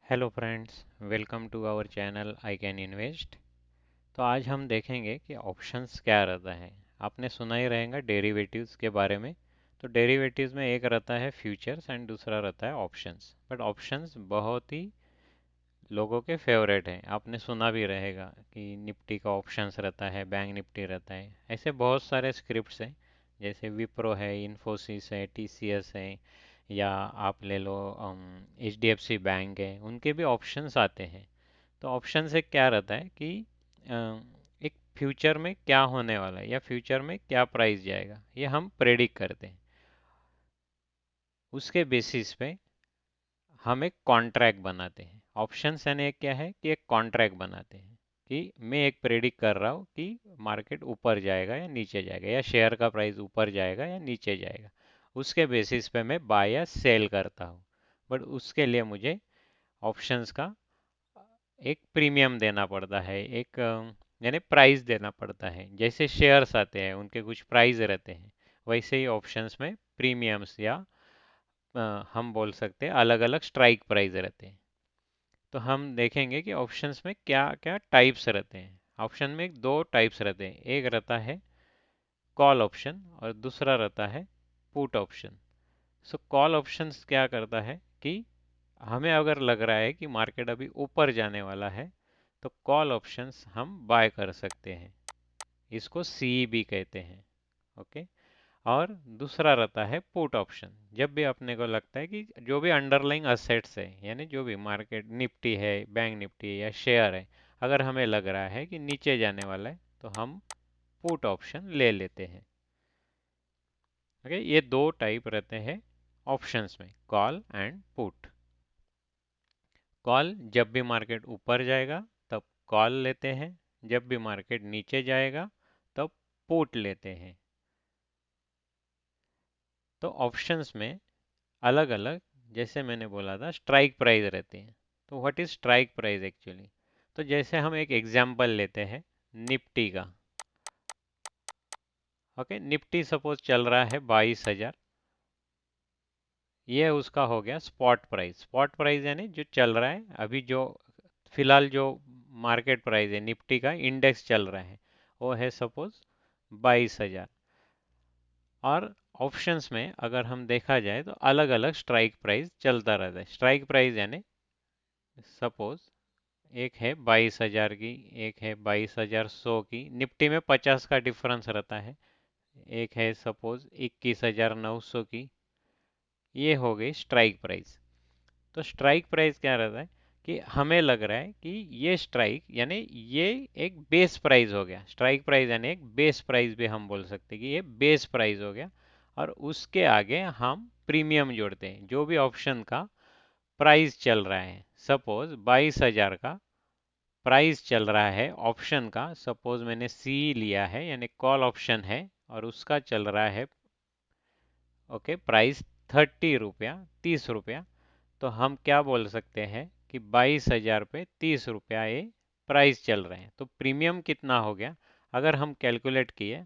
Hello friends, welcome to our channel I can invest. तो आज हम देखेंगे कि ऑप्शंस क्या रहता है। आपने सुना ही रहेगा डेरिवेटिव्स के बारे में। तो डेरिवेटिव्स में एक रहता है फ्यूचर्स एंड दूसरा रहता है ऑप्शंस। बट ऑप्शंस बहुत ही लोगों के फेवरेट हैं। आपने सुना भी रहेगा कि निफ्टी का ऑप्शंस रहता है, बैंक निफ्टी रहता है। ऐसे बहुत सारे स्क्रिप्ट्स हैं, जैसे विप्रो है, इन्फोसिस है, टीसीएस है, या आप ले लो एचडीएफसी बैंक है, उनके भी ऑप्शंस आते हैं। तो ऑप्शन से क्या रहता है कि एक फ्यूचर में क्या होने वाला है या फ्यूचर में क्या प्राइस जाएगा, ये हम प्रेडिक्ट करते हैं। उसके बेसिस पे हम एक कॉन्ट्रैक्ट बनाते हैं। ऑप्शन यानी एक क्या है कि एक कॉन्ट्रैक्ट बनाते हैं कि मैं एक प्रेडिक्ट कर रहा हूँ कि मार्केट ऊपर जाएगा या नीचे जाएगा, या शेयर का प्राइस ऊपर जाएगा या नीचे जाएगा। उसके बेसिस पे मैं बाय या सेल करता हूँ। बट उसके लिए मुझे ऑप्शंस का एक प्रीमियम देना पड़ता है, एक यानी प्राइस देना पड़ता है। जैसे शेयर्स आते हैं, उनके कुछ प्राइस रहते हैं, वैसे ही ऑप्शंस में प्रीमियम्स या हम बोल सकते हैं अलग अलग स्ट्राइक प्राइस रहते हैं। तो हम देखेंगे कि ऑप्शंस में क्या क्या टाइप्स रहते हैं। ऑप्शन में दो टाइप्स रहते हैं, एक रहता है कॉल ऑप्शन और दूसरा रहता है पुट ऑप्शन। सो कॉल ऑप्शंस क्या करता है कि हमें अगर लग रहा है कि मार्केट अभी ऊपर जाने वाला है, तो कॉल ऑप्शंस हम बाय कर सकते हैं। इसको सीईबी कहते हैं। ओके। और दूसरा रहता है पुट ऑप्शन। जब भी अपने को लगता है कि जो भी अंडरलाइंग असेट्स है, यानी जो भी मार्केट निफ्टी है, बैंक निफ्टी है या शेयर है, अगर हमें लग रहा है कि नीचे जाने वाला है, तो हम पुट ऑप्शन ले लेते हैं। ओके, ये दो टाइप रहते हैं ऑप्शंस में, कॉल एंड पुट। कॉल जब भी मार्केट ऊपर जाएगा तब कॉल लेते हैं, जब भी मार्केट नीचे जाएगा तब पुट लेते हैं। तो ऑप्शंस में अलग अलग, जैसे मैंने बोला था, स्ट्राइक प्राइस रहते हैं। तो what is strike price actually? तो जैसे हम एक एग्जांपल लेते हैं निफ्टी का। ओके, निफ्टी सपोज चल रहा है 22,000। ये उसका हो गया स्पॉट प्राइस। स्पॉट प्राइस यानी जो चल रहा है अभी, जो फिलहाल जो मार्केट प्राइस है निफ्टी का, इंडेक्स चल रहा है, वो है सपोज 22,000। और ऑप्शंस में अगर हम देखा जाए तो अलग अलग स्ट्राइक प्राइस चलता रहता है। स्ट्राइक प्राइस यानी सपोज एक है 22,000 की, एक है 22,100 की। निफ्टी में 50 का डिफरेंस रहता है। एक है सपोज 21,900 की। ये हो गई स्ट्राइक प्राइस। तो स्ट्राइक प्राइस क्या रहता है कि हमें लग रहा है कि ये स्ट्राइक यानी ये एक बेस प्राइस हो गया। स्ट्राइक प्राइस यानी एक बेस प्राइस भी हम बोल सकते हैं कि ये बेस प्राइस हो गया। और उसके आगे हम प्रीमियम जोड़ते हैं जो भी ऑप्शन का प्राइस चल रहा है। सपोज 22,000 का प्राइस चल रहा है ऑप्शन का, सपोज मैंने सी लिया है यानी कॉल ऑप्शन है, और उसका चल रहा है ओके प्राइस 30 रुपया, 30 रुपया। तो हम क्या बोल सकते हैं कि 22,000 पे 30 रुपया ये प्राइस चल रहे हैं। तो प्रीमियम कितना हो गया? अगर हम कैलकुलेट किए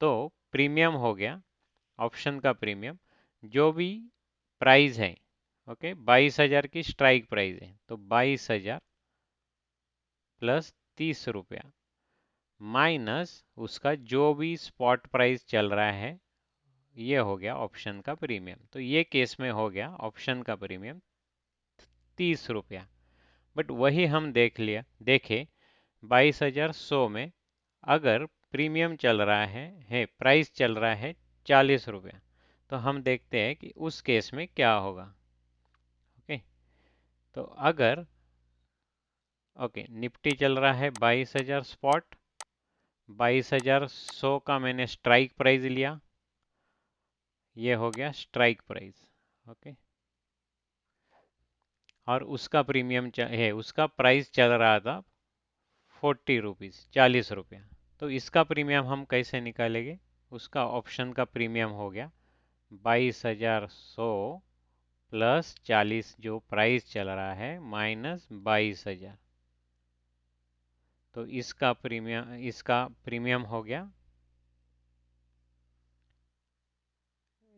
तो प्रीमियम हो गया, ऑप्शन का प्रीमियम, जो भी प्राइस है, ओके 22,000 की स्ट्राइक प्राइस है, तो 22,000 प्लस 30 रुपया माइनस उसका जो भी स्पॉट प्राइस चल रहा है, ये हो गया ऑप्शन का प्रीमियम। तो ये केस में हो गया ऑप्शन का प्रीमियम 30 रुपया। बट वही हम देखे 22,100 में अगर प्रीमियम चल रहा है प्राइस चल रहा है 40 रुपया। तो हम देखते हैं कि उस केस में क्या होगा। ओके, तो अगर ओके निफ्टी चल रहा है 22,000 स्पॉट, 22,100 का मैंने स्ट्राइक प्राइस लिया, ये हो गया स्ट्राइक प्राइस। ओके, और उसका प्रीमियम है, उसका प्राइस चल रहा था 40 रुपीज़, 40 रुपया। तो इसका प्रीमियम हम कैसे निकालेंगे? उसका ऑप्शन का प्रीमियम हो गया 22,100 प्लस 40 जो प्राइस चल रहा है माइनस 22,000। तो इसका प्रीमियम हो गया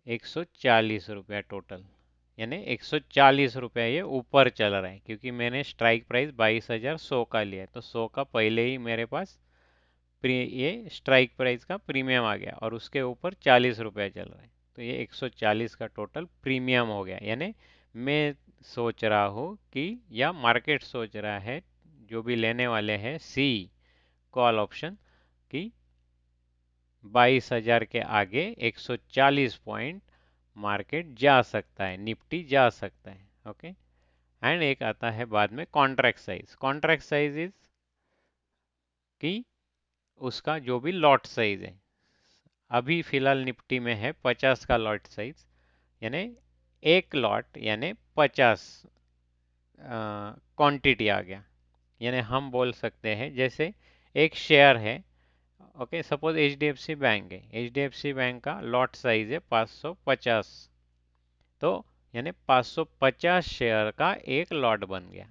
140 रुपया टोटल। यानी 140 रुपये ये ऊपर चल रहा है, क्योंकि मैंने स्ट्राइक प्राइस 22,100 का लिया है, तो 100 का पहले ही मेरे पास ये स्ट्राइक प्राइस का प्रीमियम आ गया और उसके ऊपर 40 रुपये चल रहा है, तो ये 140 का टोटल प्रीमियम हो गया। यानी मैं सोच रहा हूँ कि, या मार्केट सोच रहा है, जो भी लेने वाले हैं सी कॉल ऑप्शन, कि 22,000 के आगे 140 पॉइंट मार्केट जा सकता है, निफ्टी जा सकता है। ओके। एंड एक आता है बाद में contract size. Contract size is कि उसका जो भी लॉट साइज है, अभी फिलहाल निफ्टी में है 50 का लॉट साइज, यानी एक लॉट यानी 50 क्वांटिटी आ गया। यानी हम बोल सकते हैं जैसे एक शेयर है, okay, suppose H D F C bank है, H D F C bank का लॉट साइज है 550, तो यानी 550 शेयर का एक लॉट बन गया।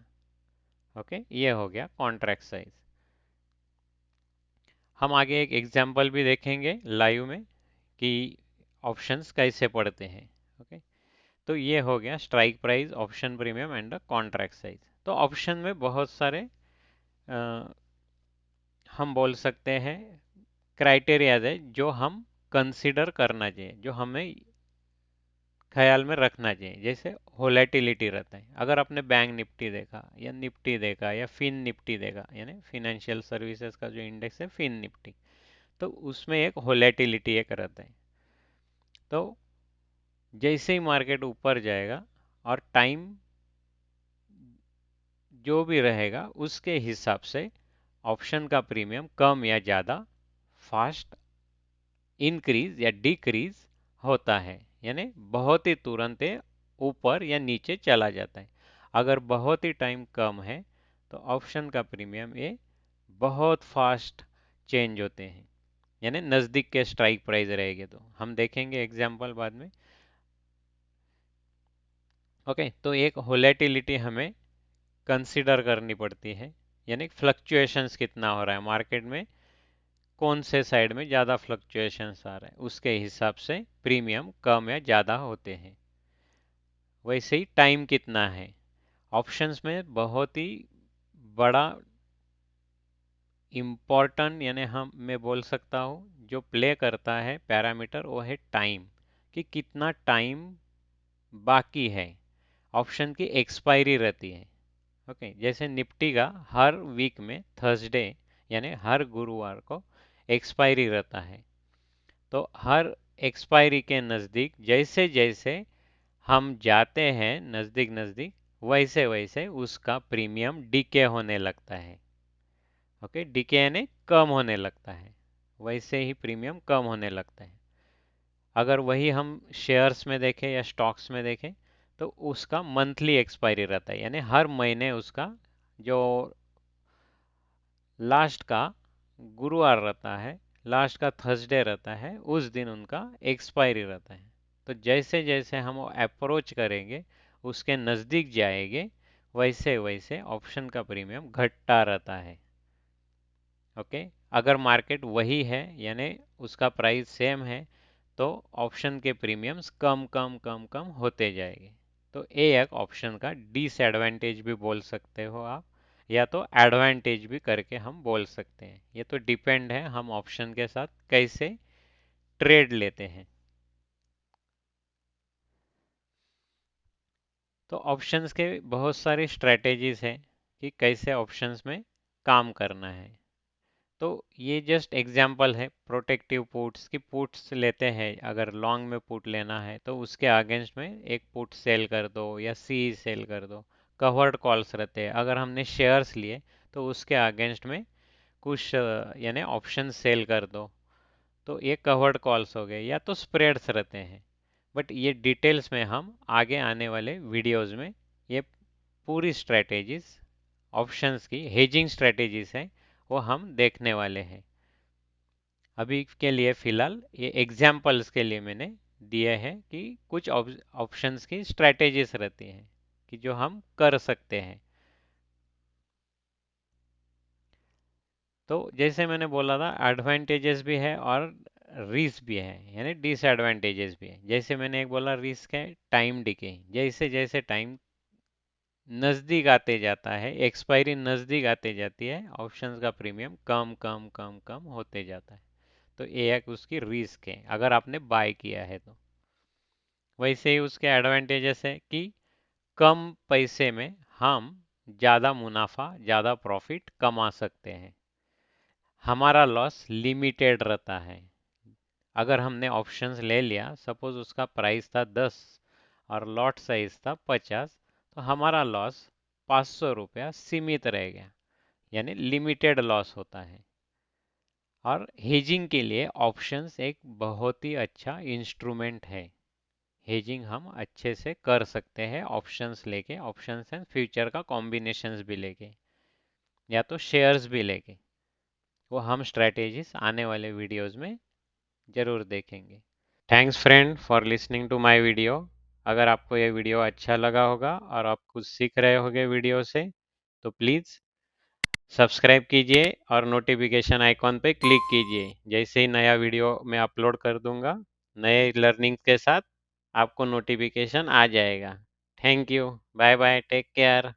ओके, ये हो गया कॉन्ट्रैक्ट साइज। हम आगे एक एग्जांपल भी देखेंगे लाइव में कि ऑप्शंस कैसे पढ़ते हैं। ओके, तो ये हो गया strike price, option premium and contract size. तो ऑप्शन में बहुत सारे हम बोल सकते हैं क्राइटेरियाज है जो हम कंसीडर करना चाहिए, जो हमें ख्याल में रखना चाहिए। जैसे वोलेटिलिटी रहता है, अगर आपने बैंक निफ्टी देखा या निफ्टी देखा या फिन निफ्टी देखा, यानी फिनेंशियल सर्विसेज का जो इंडेक्स है फिन निफ्टी, तो उसमें एक वोलेटिलिटी एक रहता है। तो जैसे ही मार्केट ऊपर जाएगा और टाइम जो भी रहेगा उसके हिसाब से ऑप्शन का प्रीमियम कम या ज़्यादा, फास्ट इंक्रीज या डिक्रीज होता है। यानी बहुत ही तुरंत ऊपर या नीचे चला जाता है। अगर बहुत ही टाइम कम है तो ऑप्शन का प्रीमियम ये बहुत फास्ट चेंज होते हैं, यानी नज़दीक के स्ट्राइक प्राइस रहेंगे। तो हम देखेंगे एग्जांपल बाद में। ओके, तो एक वोलेटिलिटी हमें कंसीडर करनी पड़ती है, यानी फ्लक्चुएशंस कितना हो रहा है मार्केट में, कौन से साइड में ज़्यादा फ्लक्चुएशंस आ रहा है, उसके हिसाब से प्रीमियम कम या ज़्यादा होते हैं। वैसे ही टाइम कितना है, ऑप्शंस में बहुत ही बड़ा इम्पोर्टेंट, यानी हम मैं बोल सकता हूँ जो प्ले करता है पैरामीटर, वो है टाइम, कि कितना टाइम बाकी है। ऑप्शन की एक्सपायरी रहती है। ओके, जैसे निफ्टी का हर वीक में थर्सडे यानी हर गुरुवार को एक्सपायरी रहता है, तो हर एक्सपायरी के नज़दीक जैसे जैसे हम जाते हैं नज़दीक नज़दीक, वैसे वैसे उसका प्रीमियम डीके होने लगता है। ओके, डीके यानी कम होने लगता है, वैसे ही प्रीमियम कम होने लगता है। अगर वही हम शेयर्स में देखें या स्टॉक्स में देखें, तो उसका मंथली एक्सपायरी रहता है, यानी हर महीने उसका जो लास्ट का गुरुवार रहता है, लास्ट का थर्सडे रहता है, उस दिन उनका एक्सपायरी रहता है। तो जैसे जैसे हम अप्रोच करेंगे, उसके नज़दीक जाएंगे, वैसे वैसे ऑप्शन का प्रीमियम घटता रहता है। ओके, अगर मार्केट वही है यानी उसका प्राइस सेम है, तो ऑप्शन के प्रीमियम्स कम कम कम कम होते जाएंगे। तो ये एक ऑप्शन का डिसएडवांटेज भी बोल सकते हो आप, या तो एडवांटेज भी करके हम बोल सकते हैं। ये तो डिपेंड है हम ऑप्शन के साथ कैसे ट्रेड लेते हैं। तो ऑप्शंस के बहुत सारी स्ट्रेटेजीज हैं कि कैसे ऑप्शंस में काम करना है। तो ये जस्ट एग्जांपल है प्रोटेक्टिव पुट्स की, पुट्स लेते हैं, अगर लॉन्ग में पुट लेना है तो उसके अगेंस्ट में एक पुट सेल कर दो या सी सेल कर दो। कवर्ड कॉल्स रहते हैं, अगर हमने शेयर्स लिए तो उसके अगेंस्ट में कुछ यानी ऑप्शन सेल कर दो, तो ये कवर्ड कॉल्स हो गए, या तो स्प्रेड्स रहते हैं। बट ये डिटेल्स में हम आगे आने वाले वीडियोस में ये पूरी स्ट्रेटेजीज, ऑप्शंस की हेजिंग स्ट्रेटेजीज हैं, वो हम देखने वाले हैं। अभी के लिए फिलहाल ये एग्जाम्पल्स के लिए मैंने दिए हैं कि कुछ ऑप्शंस की स्ट्रेटेजीज रहती हैं कि जो हम कर सकते हैं। तो जैसे मैंने बोला था एडवांटेजेस भी है और रिस्क भी है, यानी डिसएडवांटेजेस भी है। जैसे मैंने एक बोला रिस्क है टाइम डिके, जैसे जैसे टाइम नज़दीक आते जाता है, एक्सपायरी नज़दीक आते जाती है, ऑप्शंस का प्रीमियम कम कम कम कम होते जाता है। तो ये एक उसकी रिस्क है अगर आपने बाय किया है तो। वैसे ही उसके एडवांटेजेस है कि कम पैसे में हम ज़्यादा मुनाफा, ज़्यादा प्रॉफिट कमा सकते हैं। हमारा लॉस लिमिटेड रहता है। अगर हमने ऑप्शंस ले लिया, सपोज उसका प्राइस था 10 और लॉट साइज था 50, तो हमारा लॉस 500 रुपया सीमित रह गया, यानी लिमिटेड लॉस होता है। और हेजिंग के लिए ऑप्शंस एक बहुत ही अच्छा इंस्ट्रूमेंट है। हेजिंग हम अच्छे से कर सकते हैं ऑप्शंस लेके, ऑप्शंस एंड फ्यूचर का कॉम्बिनेशंस भी लेके, या तो शेयर्स भी लेके। वो हम स्ट्रेटेजीज आने वाले वीडियोस में जरूर देखेंगे। Thanks friend for listening to my video. अगर आपको ये वीडियो अच्छा लगा होगा और आप कुछ सीख रहे होगे वीडियो से, तो प्लीज़ सब्सक्राइब कीजिए और नोटिफिकेशन आइकॉन पे क्लिक कीजिए। जैसे ही नया वीडियो मैं अपलोड कर दूंगा नए लर्निंग के साथ, आपको नोटिफिकेशन आ जाएगा। Thank you, bye bye, take care.